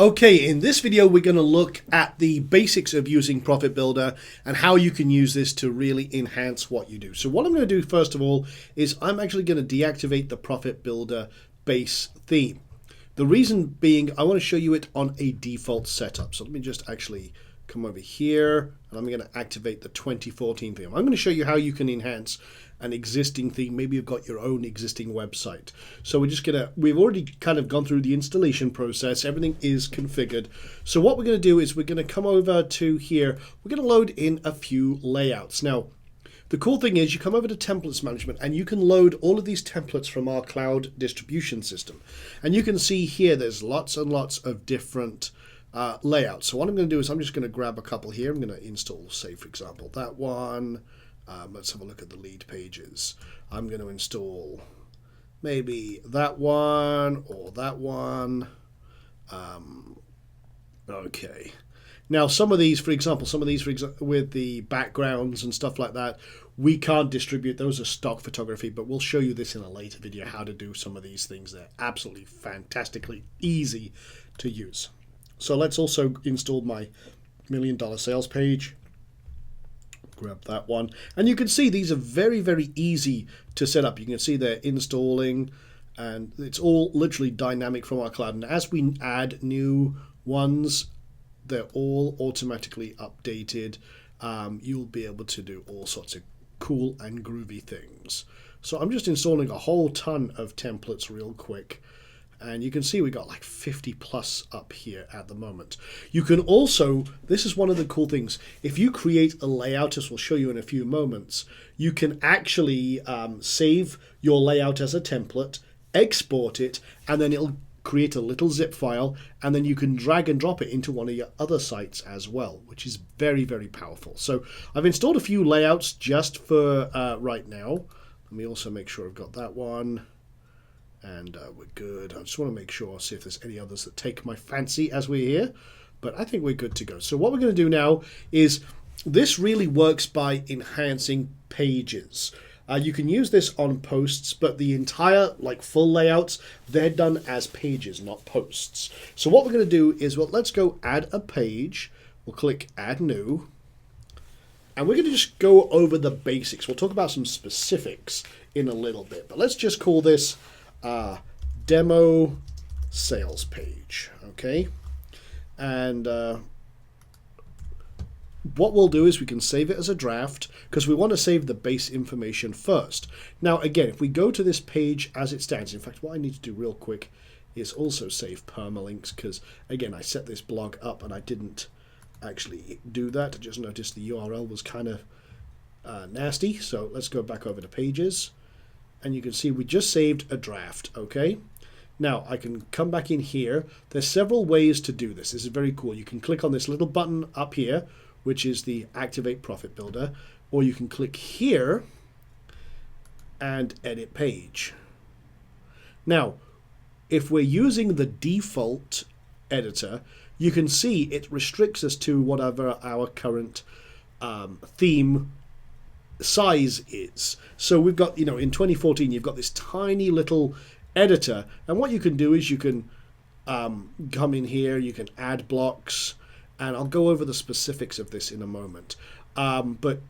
Okay, in this video we're going to look at the basics of using Profit Builder and how you can use this to really enhance what you do. So what I'm going to do first of all is I'm actually going to deactivate the Profit Builder base theme. The reason being I want to show you it on a default setup. So let me just actually come over here and I'm going to activate the 2014 theme. I'm going to show you how you can enhance an existing theme. Maybe you've got your own existing website. So we've already kind of gone through the installation process. Everything is configured. So what we're going to do is we're going to come over to here. We're going to load in a few layouts. Now, the cool thing is you come over to templates management and you can load all of these templates from our cloud distribution system. And you can see here there's lots and lots of different layouts. So what I'm going to do is I'm just going to grab a couple here. I'm going to install, say, for example, that one. Let's have a look at the lead pages. I'm going to install maybe that one or that one. Okay. Now, some of these, for example, with the backgrounds and stuff like that, we can't distribute. Those are stock photography, but we'll show you this in a later video, how to do some of these things. They're absolutely fantastically easy to use. So let's also install my $1 million sales page. Grab that one. And you can see these are very, very easy to set up. You can see they're installing and it's all literally dynamic from our cloud. And as we add new ones, they're all automatically updated. You'll be able to do all sorts of cool and groovy things. So I'm just installing a whole ton of templates real quick. And you can see we got like 50 plus up here at the moment. You can also, this is one of the cool things, if you create a layout, as we'll show you in a few moments, you can actually save your layout as a template, export it, and then it'll create a little zip file, and then you can drag and drop it into one of your other sites as well, which is very, very powerful. So I've installed a few layouts just for right now. Let me also make sure I've got that one. And we're good. I just want to make sure, see if there's any others that take my fancy as we're here. But I think we're good to go. So what we're going to do now is this really works by enhancing pages. You can use this on posts, but the entire full layouts, they're done as pages, not posts. So what we're going to do is, well, let's go add a page. We'll click add new. And we're going to just go over the basics. We'll talk about some specifics in a little bit. But let's just call this demo sales page. Okay. And what we'll do is we can save it as a draft because we want to save the base information first. Now, again, if we go to this page as it stands, in fact, what I need to do real quick is also save permalinks because, again, I set this blog up and I didn't actually do that. I just noticed the URL was kind of nasty. So let's go back over to pages. And you can see we just saved a draft, okay? Now, I can come back in here. There's several ways to do this. This is very cool. You can click on this little button up here, which is the Activate Profit Builder, or you can click here and edit page. Now, if we're using the default editor, you can see it restricts us to whatever our current theme size is. So we've got, in 2014, you've got this tiny little editor. And what you can do is you can come in here, you can add blocks, and I'll go over the specifics of this in a moment. But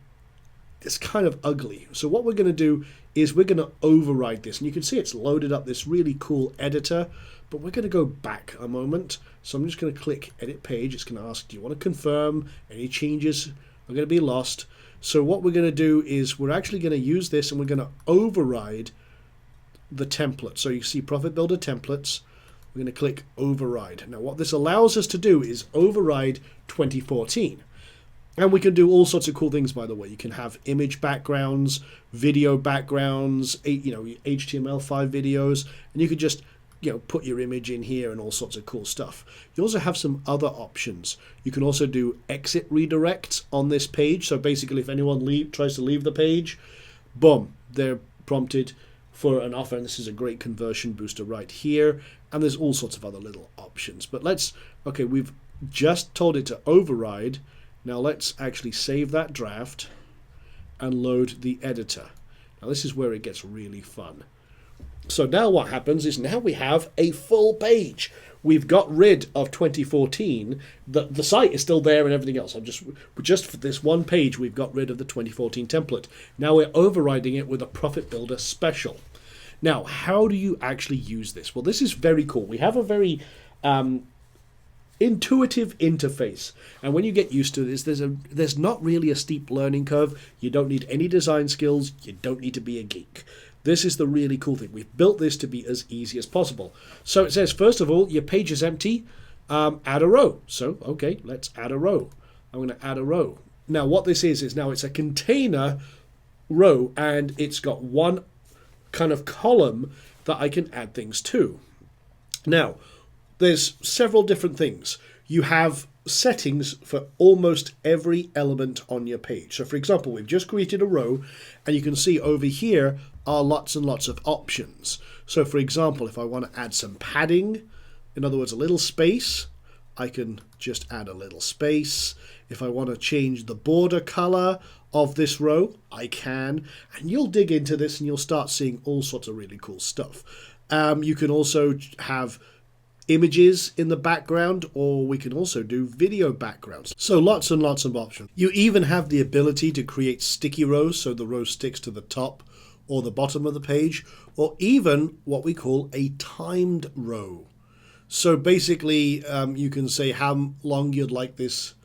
it's kind of ugly. So what we're going to do is we're going to override this. And you can see it's loaded up this really cool editor, but we're going to go back a moment. So I'm just going to click edit page. It's going to ask, do you want to confirm any changes are going to be lost? So what we're going to do is we're actually going to use this and we're going to override the template. So you see Profit Builder templates. We're going to click override. Now what this allows us to do is override 2014. And we can do all sorts of cool things, by the way. You can have image backgrounds, video backgrounds, HTML5 videos, and you could just put your image in here and all sorts of cool stuff. You also have some other options. You can also do exit redirects on this page. So basically, if anyone tries to leave the page, boom, they're prompted for an offer. And this is a great conversion booster right here. And there's all sorts of other little options. But okay, we've just told it to override. Now let's actually save that draft and load the editor. Now this is where it gets really fun. So now what happens is now we have a full page. We've got rid of 2014. The site is still there and everything else. Just for this one page, we've got rid of the 2014 template. Now we're overriding it with a Profit Builder special. Now, how do you actually use this? Well, this is very cool. We have a very intuitive interface, and when you get used to this, there's not really a steep learning curve. You don't need any design skills. You don't need to be a geek. This is the really cool thing. We've built this to be as easy as possible. So it says, first of all, your page is empty. Add a row. So, okay, let's add a row. I'm going to add a row. Now, what this is now it's a container row, and it's got one kind of column that I can add things to. Now, there's several different things. You have settings for almost every element on your page. So, for example, we've just created a row, and you can see over here are lots and lots of options. So, for example, if I want to add some padding, in other words, a little space, I can just add a little space. If I want to change the border color of this row, I can. And you'll dig into this and you'll start seeing all sorts of really cool stuff. You can also have images in the background, or we can also do video backgrounds. So lots and lots of options. You even have the ability to create sticky rows, so the row sticks to the top or the bottom of the page, or even what we call a timed row. So basically, you can say how long you'd like this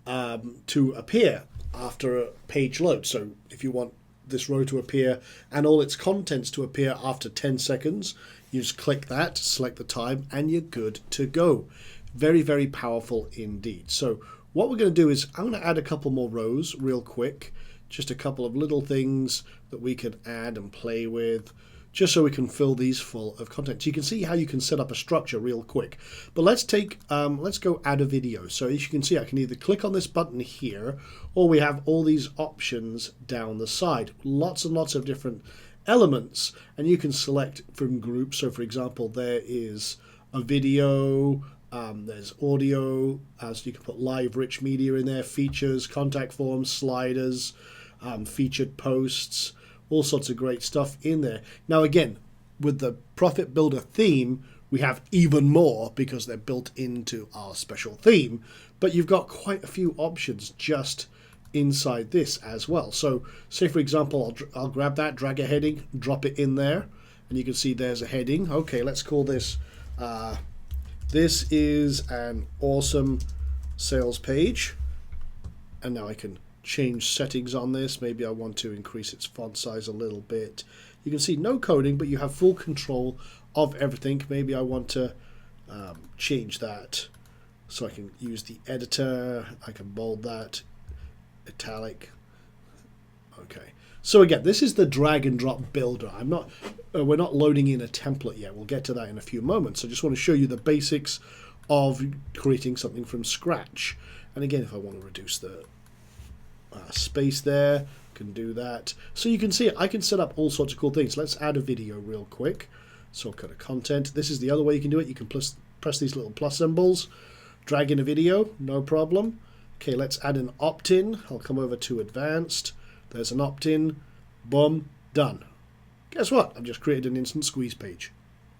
to appear after a page load. So if you want this row to appear and all its contents to appear after 10 seconds, you just click that, select the time, and you're good to go. Very, very powerful indeed. So what we're going to do is I'm going to add a couple more rows real quick. Just a couple of little things that we can add and play with, just so we can fill these full of content. So you can see how you can set up a structure real quick. But let's go add a video. So as you can see, I can either click on this button here, or we have all these options down the side. Lots and lots of different elements, and you can select from groups. So for example, there is a video, there's audio, so you can put live rich media in there, features, contact forms, sliders, featured posts, all sorts of great stuff in there. Now again, with the Profit Builder theme, we have even more because they're built into our special theme, but you've got quite a few options just inside this as well. So say for example, I'll grab that, drag a heading, drop it in there, and you can see there's a heading. Okay, let's call this this is an awesome sales page, and now I can change settings on this. Maybe I want to increase its font size a little bit. You can see no coding, but you have full control of everything. Maybe I want to change that, so I can use the editor. I can bold that, italic. Okay, so again, this is the drag and drop builder. We're not loading in a template yet. We'll get to that in a few moments. I just want to show you the basics of creating something from scratch. And again, if I want to reduce the space there, I can do that. So you can see I can set up all sorts of cool things. Let's add a video real quick. So I'll go to content. This is the other way you can do it. You can press these little plus symbols, drag in a video, no problem. Okay, let's add an opt-in. I'll come over to advanced. There's an opt-in. Boom, done. Guess what? I've just created an instant squeeze page.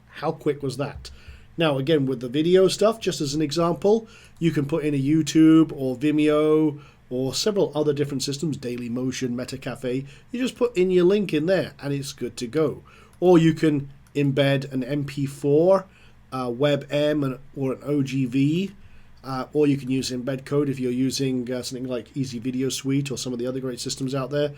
How quick was that? Now again, with the video stuff, just as an example, you can put in a YouTube or Vimeo or several other different systems, Dailymotion, MetaCafe. You just put in your link in there and it's good to go. Or you can embed an MP4, WebM, or an OGV, or you can use embed code if you're using something like Easy Video Suite or some of the other great systems out there.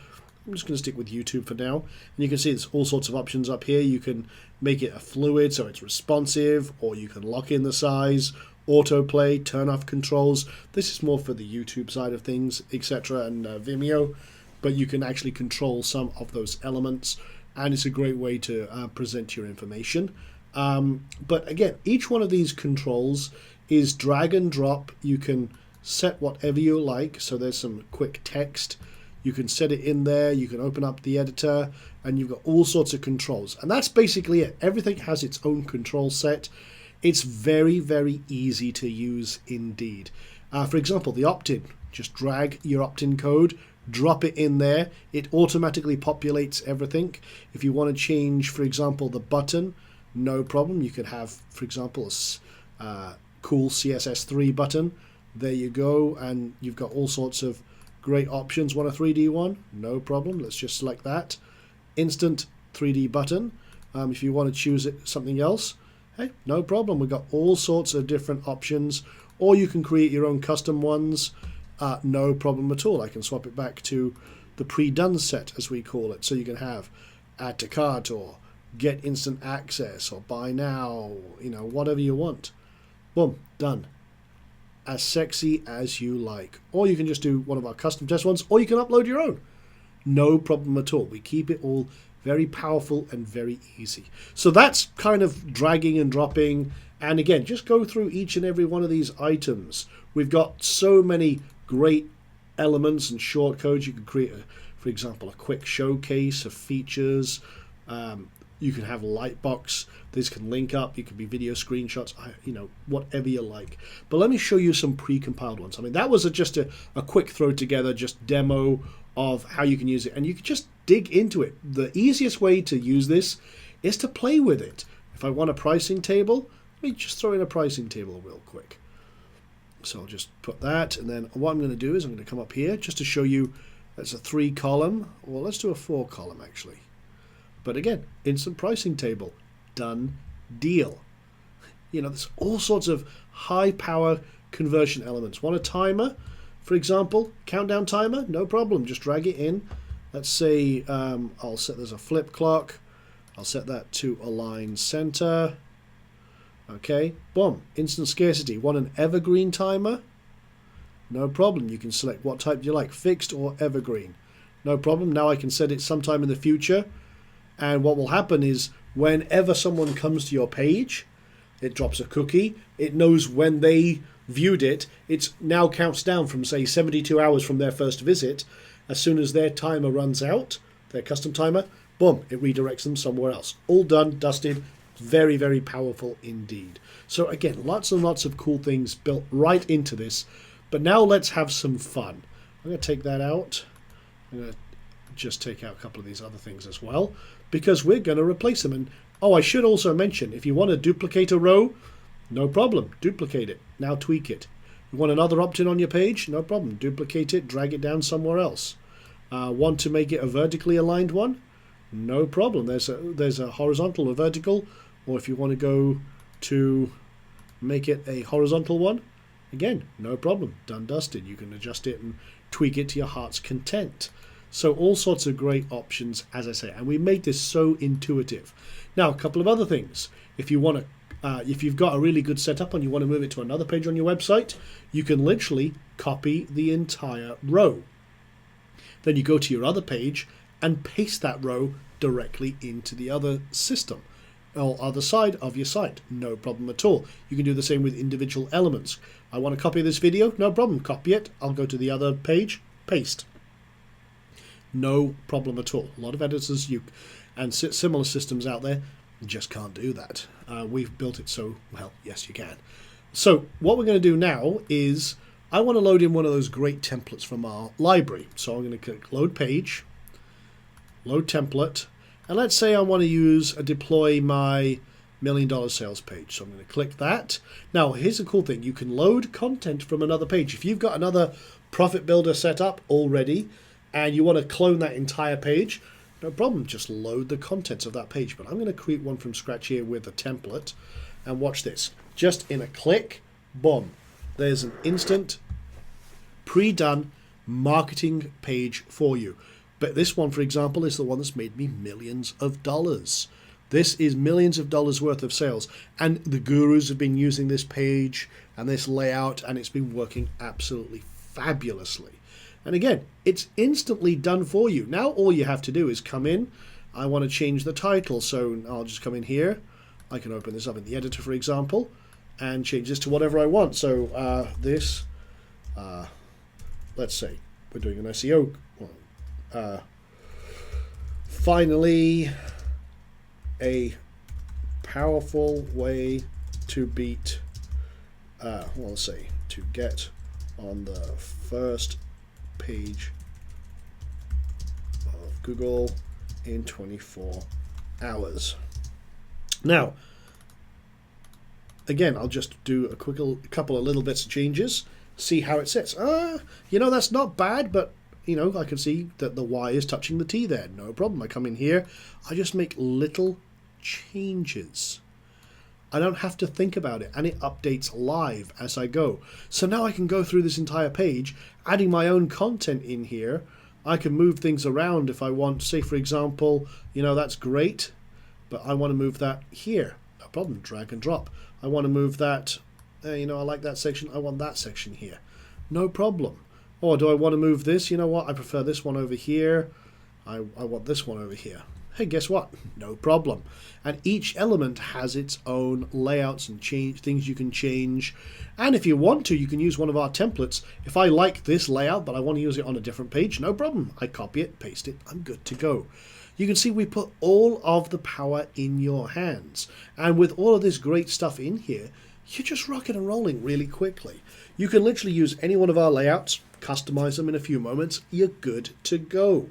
I'm just going to stick with YouTube for now. And you can see there's all sorts of options up here. You can make it a fluid so it's responsive, or you can lock in the size, autoplay, turn off controls. This is more for the YouTube side of things, etc., and Vimeo, but you can actually control some of those elements, and it's a great way to present your information. But again, each one of these controls is drag and drop. You can set whatever you like. So there's some quick text. You can set it in there. You can open up the editor, and you've got all sorts of controls. And that's basically it. Everything has its own control set. It's very, very easy to use indeed. For example, the opt-in. Just drag your opt-in code, drop it in there. It automatically populates everything. If you want to change, for example, the button, no problem. You could have, for example, a cool CSS3 button. There you go, and you've got all sorts of great options. Want a 3D one? No problem. Let's just select that. Instant 3D button. If you want to choose something else, hey, no problem. We've got all sorts of different options, or you can create your own custom ones. No problem at all. I can swap it back to the pre-done set, as we call it. So you can have add to cart, or get instant access, or buy now, you know, whatever you want. Boom, done. As sexy as you like. Or you can just do one of our custom test ones, or you can upload your own. No problem at all. We keep it all very powerful and very easy. So that's kind of dragging and dropping. And again, just go through each and every one of these items. We've got so many great elements and shortcodes. You can create, for example, a quick showcase of features. You can have Lightbox. This can link up. You can be video screenshots, you know, whatever you like. But let me show you some pre-compiled ones. I mean, that was just a quick throw together, just demo of how you can use it. And you can just dig into it. The easiest way to use this is to play with it. If I want a pricing table, let me just throw in a pricing table real quick. So I'll just put that, and then what I'm going to do is I'm going to come up here just to show you that's a 3-column. Well, let's do a 4-column actually. But again, instant pricing table, done deal. You know, there's all sorts of high power conversion elements. Want a timer, for example, countdown timer? No problem, just drag it in. Let's say I'll set, there's a flip clock. I'll set that to align center. Okay, boom, instant scarcity. Want an evergreen timer? No problem, you can select what type you like, fixed or evergreen. No problem, now I can set it sometime in the future. And what will happen is whenever someone comes to your page, it drops a cookie. It knows when they viewed it. It now counts down from, say, 72 hours from their first visit. As soon as their timer runs out, their custom timer, boom, it redirects them somewhere else. All done, dusted. Very, very powerful indeed. So again, lots and lots of cool things built right into this. But now let's have some fun. I'm going to take that out. I'm going to just take out a couple of these other things as well, because we're going to replace them. And oh, I should also mention, if you want to duplicate a row, no problem, duplicate it. Now tweak it. You want another opt-in on your page? No problem, duplicate it, drag it down somewhere else. Want to make it a vertically aligned one? No problem. There's a horizontal or vertical, or if you want to go to make it a horizontal one, again, no problem, done dusted. You can adjust it and tweak it to your heart's content. So all sorts of great options, as I say, and we make this so intuitive. Now, a couple of other things. If you want to, if you've got a really good setup and you want to move it to another page on your website, you can literally copy the entire row. Then you go to your other page and paste that row directly into the other system, or other side of your site. No problem at all. You can do the same with individual elements. I want to copy this video, no problem, copy it. I'll go to the other page, paste. No problem at all. A lot of editors and similar systems out there just can't do that. We've built it so, well, yes, you can. So what we're going to do now is I want to load in one of those great templates from our library. So I'm going to click Load Page, Load Template, and let's say I want to use deploy my $1 million sales page. So I'm going to click that. Now, here's the cool thing. You can load content from another page. If you've got another Profit Builder set up already, and you want to clone that entire page, no problem, just load the contents of that page. But I'm going to create one from scratch here with a template, and watch this. Just in a click, boom, there's an instant pre-done marketing page for you. But this one, for example, is the one that's made me millions of dollars. This is millions of dollars worth of sales, and the gurus have been using this page and this layout, and it's been working absolutely fabulously. And again, it's instantly done for you. Now all you have to do is come in. I want to change the title, so I'll just come in here. I can open this up in the editor, for example, and change this to whatever I want. So let's say we're doing an SEO. Finally, a powerful way to beat, well, let's say, to get on the first page Google in 24 hours. Now, again, I'll just do a couple of little bits of changes, see how it sits. That's not bad, but, I can see that the Y is touching the T there. No problem. I come in here. I just make little changes. I don't have to think about it, and it updates live as I go. So now I can go through this entire page, adding my own content in here. I can move things around if I want. Say, for example, that's great, but I want to move that here. No problem. Drag and drop. I want to move that, I like that section. I want that section here. No problem. Or do I want to move this? You know what? I prefer this one over here. I want this one over here. Hey, guess what? No problem. And each element has its own layouts and things you can change. And if you want to, you can use one of our templates. If I like this layout, but I want to use it on a different page, no problem. I copy it, paste it, I'm good to go. You can see we put all of the power in your hands. And with all of this great stuff in here, you're just rocking and rolling really quickly. You can literally use any one of our layouts, customize them in a few moments, you're good to go.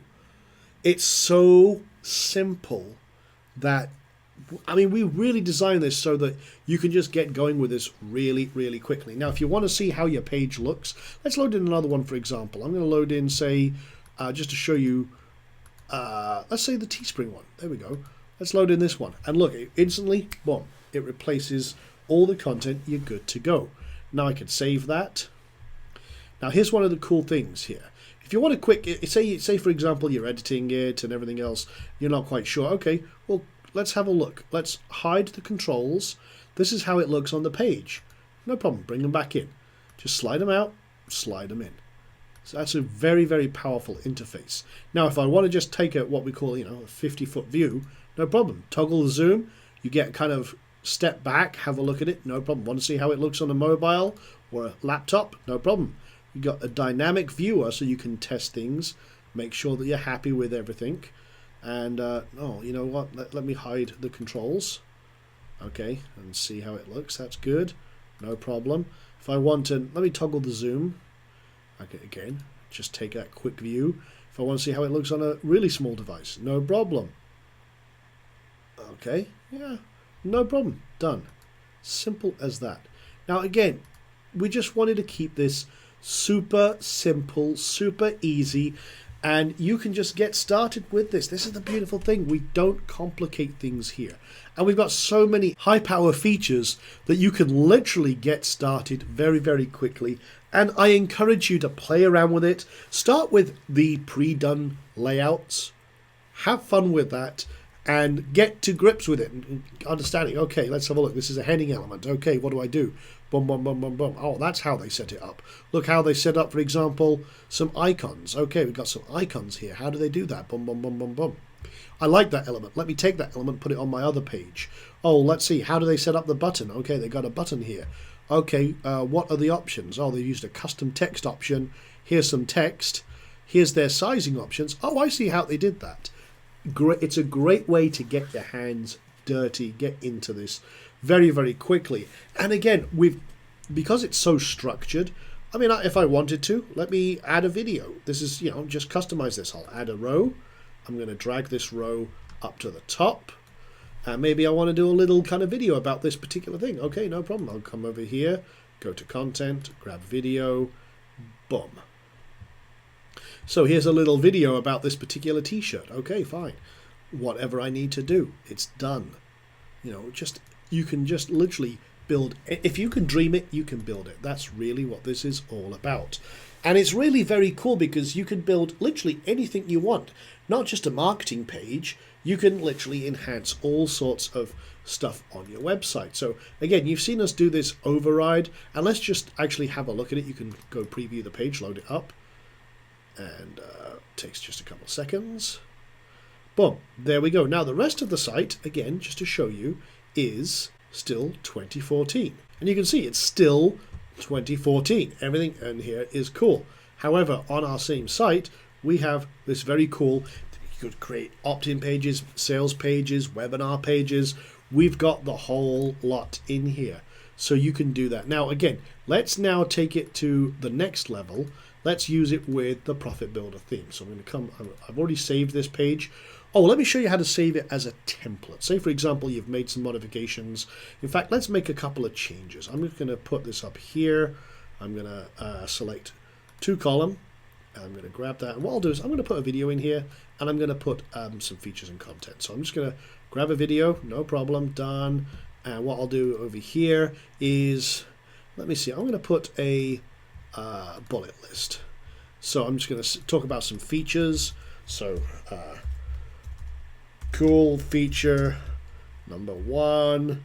It's so simple that, we really designed this so that you can just get going with this really, really quickly. Now, if you want to see how your page looks, let's load in another one, for example. I'm going to load in, say, just to show you, let's say the Teespring one. There we go. Let's load in this one. And look, instantly, boom, it replaces all the content. You're good to go. Now I can save that. Now, here's one of the cool things here. If you want a quick, say for example, you're editing it and everything else, you're not quite sure. Okay, well, let's have a look. Let's hide the controls. This is how it looks on the page. No problem. Bring them back in. Just slide them out, slide them in. So that's a very, very powerful interface. Now, if I want to just take what we call, a 50-foot view, no problem. Toggle the zoom. You get kind of step back, have a look at it. No problem. Want to see how it looks on a mobile or a laptop? No problem. You've got a dynamic viewer so you can test things, make sure that you're happy with everything. And, you know what? Let me hide the controls. Okay, and see how it looks. That's good. No problem. If I want to, let me toggle the zoom. Okay, again, just take that quick view. If I want to see how it looks on a really small device, no problem. Okay, yeah, no problem. Done. Simple as that. Now, again, we just wanted to keep this super simple, super easy, and you can just get started with this. This is the beautiful thing. We don't complicate things here. And we've got so many high power features that you can literally get started very, very quickly. And I encourage you to play around with it. Start with the pre-done layouts. Have fun with that and get to grips with it and understanding, okay, let's have a look. This is a heading element. Okay, what do I do? Boom, boom, boom, boom, boom. Oh, that's how they set it up. Look how they set up, for example, some icons. Okay, we've got some icons here. How do they do that? Boom, boom, boom, boom, boom. I like that element. Let me take that element, put it on my other page. Oh, let's see. How do they set up the button? Okay, they got a button here. Okay, what are the options? Oh, they used a custom text option. Here's some text. Here's their sizing options. Oh, I see how they did that. Great. It's a great way to get your hands dirty, get into this very, very quickly. And again, because it's so structured, I mean, if I wanted to, let me add a video. This is, just customize this. I'll add a row. I'm going to drag this row up to the top. And maybe I want to do a little kind of video about this particular thing. Okay, no problem. I'll come over here, go to content, grab video, boom. So here's a little video about this particular t-shirt. Okay, fine. Whatever I need to do, it's done. You can just literally build. If you can dream it, you can build it. That's really what this is all about. And it's really very cool because you can build literally anything you want. Not just a marketing page. You can literally enhance all sorts of stuff on your website. So again, you've seen us do this override. And let's just actually have a look at it. You can go preview the page, load it up. And it takes just a couple of seconds. Boom, there we go. Now the rest of the site, again, just to show you, is still 2014. And you can see it's still 2014. Everything in here is cool. However, on our same site, we have this very cool, you could create opt-in pages, sales pages, webinar pages. We've got the whole lot in here. So you can do that. Now, again, let's now take it to the next level. let's use it with the Profit Builder theme. So I'm going to come, I've already saved this page. Oh, let me show you how to save it as a template. Say, for example, you've made some modifications. In fact, let's make a couple of changes. I'm just going to put this up here. I'm going to select 2 column. I'm going to grab that. And what I'll do is I'm going to put a video in here, and I'm going to put some features and content. So I'm just going to grab a video, no problem, done. And what I'll do over here is, let me see, I'm going to put a bullet list. So I'm just going to talk about some features. So cool feature number 1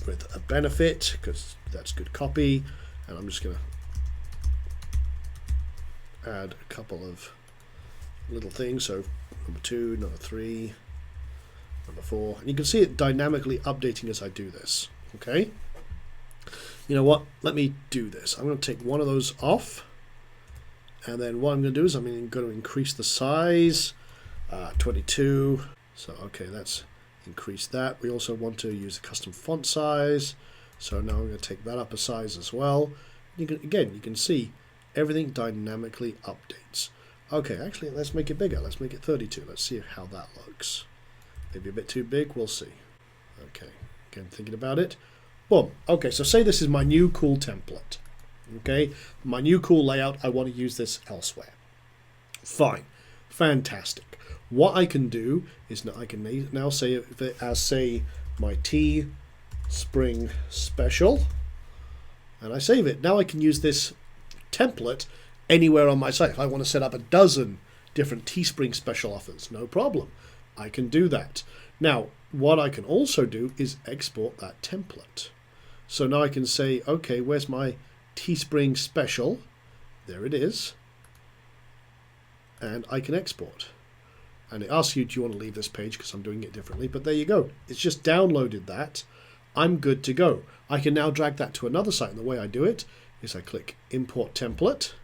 with a benefit, because that's good copy. And I'm just going to add a couple of little things. So number 2, number 3, number 4. And you can see it dynamically updating as I do this. Okay. You know what? Let me do this. I'm going to take one of those off. And then what I'm going to do is I'm going to increase the size. 22. So, okay, let's increase that. We also want to use a custom font size. So now I'm going to take that up a size as well. You can see everything dynamically updates. Okay, actually, let's make it bigger. Let's make it 32. Let's see how that looks. Maybe a bit too big. We'll see. Okay, again, thinking about it. Boom. Okay, so say this is my new cool template. Okay, my new cool layout. I want to use this elsewhere. Fine. Fantastic. What I can do is I can now say it as, say, my Teespring special, and I save it. Now I can use this template anywhere on my site. If I want to set up a dozen different Teespring special offers, no problem. I can do that. Now, what I can also do is export that template. So now I can say, okay, where's my Teespring special? There it is. And I can export. And it asks you, do you want to leave this page, because I'm doing it differently. But there you go. It's just downloaded that. I'm good to go. I can now drag that to another site. And the way I do it is I click Import Template.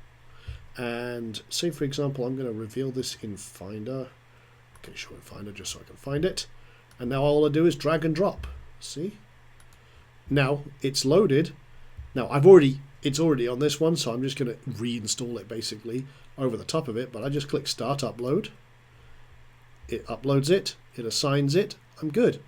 And say, for example, I'm going to reveal this in Finder. Okay, show in Finder just so I can find it. And now all I do is drag and drop. See? Now it's loaded. Now it's already on this one, so I'm just going to reinstall it basically over the top of it. But I just click Start Upload. It uploads it, it assigns it, I'm good.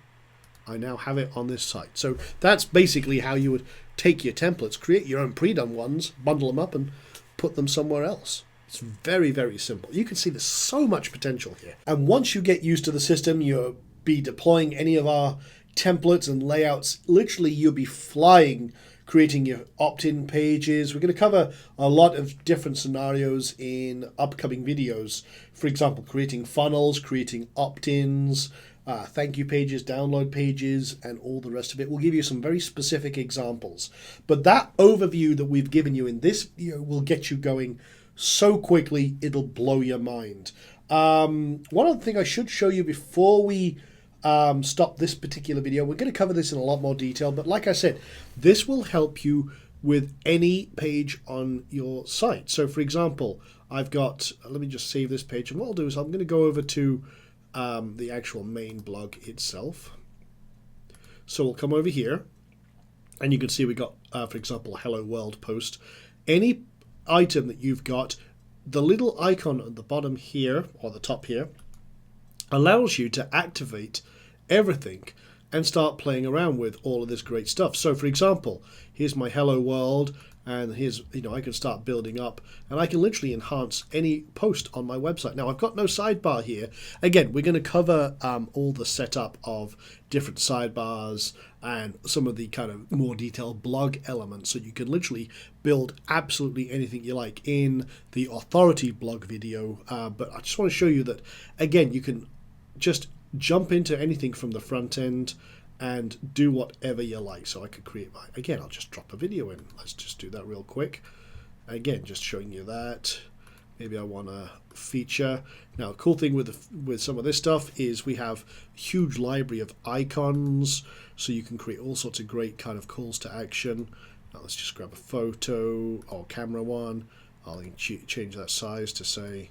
I now have it on this site. So that's basically how you would take your templates, create your own pre-done ones, bundle them up and put them somewhere else. It's very, very simple. You can see there's so much potential here. And once you get used to the system, you'll be deploying any of our templates and layouts. Literally, you'll be flying creating your opt-in pages. We're going to cover a lot of different scenarios in upcoming videos. For example, creating funnels, creating opt-ins, thank you pages, download pages, and all the rest of it. We'll give you some very specific examples. But that overview that we've given you in this video will get you going so quickly, it'll blow your mind. One other thing I should show you before we stop this particular video. We're going to cover this in a lot more detail, but like I said, this will help you with any page on your site. So for example, I've got, let me just save this page, and what I'll do is I'm going to go over to the actual main blog itself. So we'll come over here, and you can see we got, for example, a Hello World post. Any item that you've got, the little icon at the bottom here, or the top here, allows you to activate everything and start playing around with all of this great stuff. So for example, here's my Hello World, and here's, I can start building up, and I can literally enhance any post on my website. Now I've got no sidebar here. Again, we're going to cover all the setup of different sidebars and some of the kind of more detailed blog elements, so you can literally build absolutely anything you like in the authority blog video. But I just want to show you that, again, you can just jump into anything from the front end and do whatever you like. So I could create my, again, I'll just drop a video in. Let's just do that real quick. Again, just showing you that. Maybe I want a feature. Now, a cool thing with some of this stuff is we have a huge library of icons, so you can create all sorts of great kind of calls to action. Now let's just grab a photo or camera one. I'll change that size to say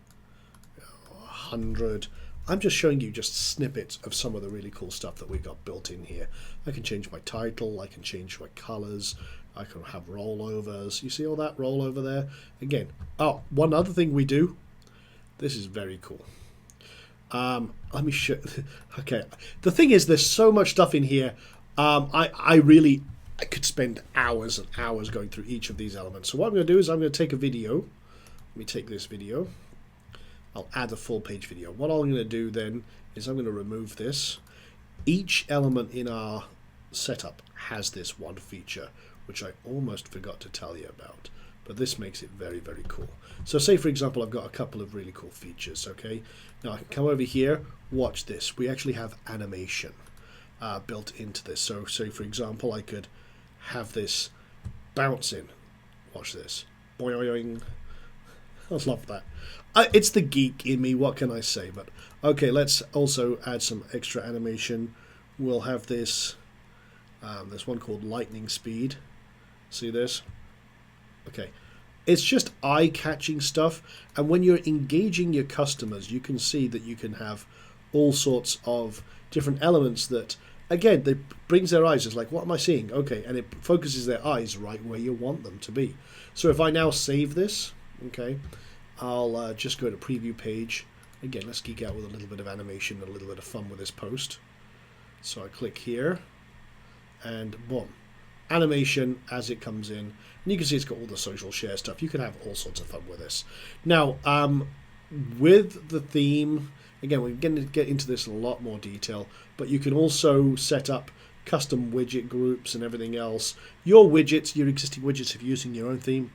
100. I'm just showing you just snippets of some of the really cool stuff that we've got built in here. I can change my title, I can change my colors, I can have rollovers. You see all that rollover there? Again, oh, one other thing we do. This is very cool. Let me show. Okay, the thing is, there's so much stuff in here. I could spend hours and hours going through each of these elements. So what I'm going to do is I'm going to take a video. Let me take this video. I'll add a full page video. What I'm going to do then is I'm going to remove this. Each element in our setup has this one feature, which I almost forgot to tell you about. But this makes it very, very cool. So say, for example, I've got a couple of really cool features, okay? Now I can come over here, watch this. We actually have animation built into this. So say, for example, I could have this bounce in. Watch this. Boing. I love that. It's the geek in me, what can I say? But okay, let's also add some extra animation. We'll have this, there's one called lightning speed. See this? Okay, it's just eye-catching stuff, and when you're engaging your customers, you can see that you can have all sorts of different elements that, again, they brings their eyes. It's like, what am I seeing? Okay, and it focuses their eyes right where you want them to be. So if I now save this, okay, I'll just go to preview page. Again, let's geek out with a little bit of animation and a little bit of fun with this post. So I click here, and boom. Animation as it comes in, and you can see it's got all the social share stuff. You can have all sorts of fun with this. Now, with the theme, again, we're going to get into this in a lot more detail, but you can also set up custom widget groups and everything else. Your widgets, your existing widgets, if you're using your own theme,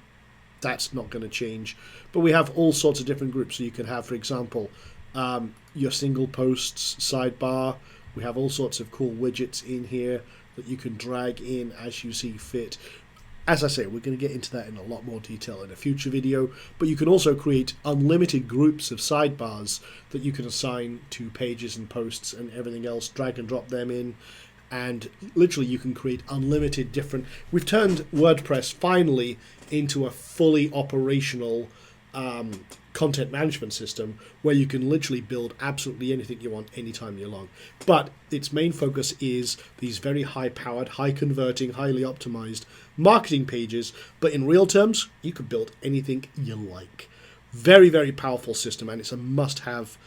that's not going to change. But we have all sorts of different groups. So you can have, for example, your single posts sidebar. We have all sorts of cool widgets in here that you can drag in as you see fit. As I say, we're going to get into that in a lot more detail in a future video, but you can also create unlimited groups of sidebars that you can assign to pages and posts and everything else, drag and drop them in, and literally you can create unlimited different... We've turned WordPress finally into a fully operational content management system where you can literally build absolutely anything you want anytime you're long. But its main focus is these very high-powered, high-converting, highly optimized marketing pages. But in real terms, you could build anything you like. Very, very powerful system, and it's a must-have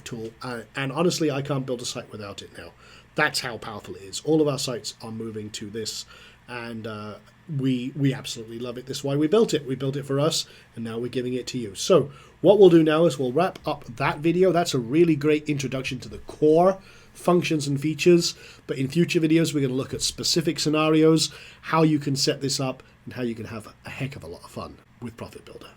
tool. And honestly, I can't build a site without it now. That's how powerful it is. All of our sites are moving to this, and we absolutely love it. That's why we built it. We built it for us, and now we're giving it to you. So what we'll do now is we'll wrap up that video. That's a really great introduction to the core functions and features. But in future videos, we're going to look at specific scenarios, how you can set this up, and how you can have a heck of a lot of fun with Profit Builder.